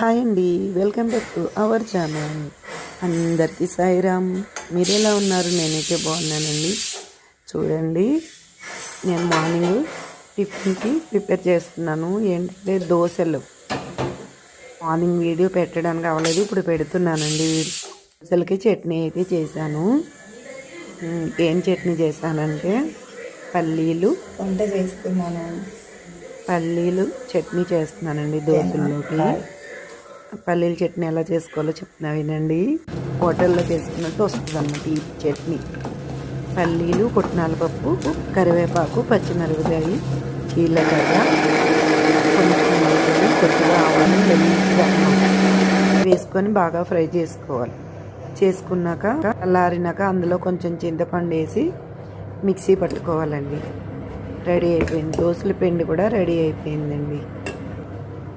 Hi అండి, welcome back to our channel. అందరికీ సాయిరామ్. మీరు ఎలా ఉన్నారు? నేనైతే బాగున్నానండి. చూడండి, నేను మార్నింగ్ టిఫిన్కి ప్రిపేర్ చేస్తున్నాను. ఏంటంటే దోశలు. మార్నింగ్ వీడియో పెట్టడానికి అవ్వలేదు, ఇప్పుడు పెడుతున్నానండి. దోశలకి చట్నీ అయితే చేశాను. ఏం చట్నీ చేశానంటే పల్లీలు చట్నీ చేస్తున్నానండి దోశల్లోకి. పల్లీల చట్నీ ఎలా చేసుకోవాలో చెప్తున్నా వినండి. హోటల్లో చేసుకున్నట్టు వస్తుంది అన్నమాట ఈ చట్నీ. పల్లీలు, పుట్నాల పప్పు, కరివేపాకు, పచ్చిమిరపకాయ, జీలకర్ర, కొంచెం కొద్దిగా ఆవాలు వేసుకొని బాగా ఫ్రై చేసుకోవాలి. చేసుకున్నాక చల్లారినాక అందులో కొంచెం చింతపండు వేసి మిక్సీ పట్టుకోవాలండి. రెడీ అయిపోయింది. దోశల పిండి కూడా రెడీ అయిపోయిందండి.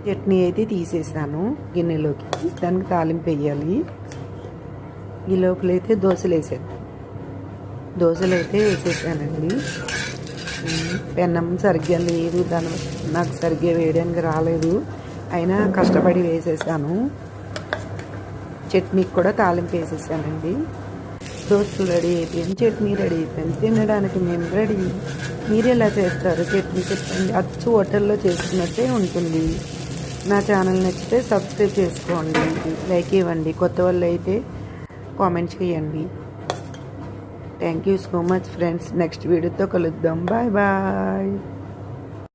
చట్నీ అయితే తీసేసాను గిన్నెలోకి. దానికి తాలింపు వేయాలి. ఈ లోపలైతే దోశలు అయితే వేసేసానండి. పెన్నం సరిగ్గా లేదు, నాకు సరిగ్గా వేయడానికి రాలేదు, అయినా కష్టపడి వేసేసాను. చట్నీకి కూడా తాలింపు వేసేసానండి. దోశలు రెడీ అయిపోయింది, చట్నీ రెడీ అయిపోయింది. తినడానికి మేము రెడీ. మీరు ఎలా చేస్తారు చట్నీ చెప్పండి. అచ్చు హోటల్లో చేసుకున్నట్టే ఉంటుంది. నా ఛానల్ నచ్చితే సబ్స్క్రైబ్ చేసుకోండి, లైక్ ఇవ్వండి. కొత్త వాళ్ళు అయితే కామెంట్ చేయండి. Thank you so much friends. Next వీడియోతో కలుద్దాం. Bye bye.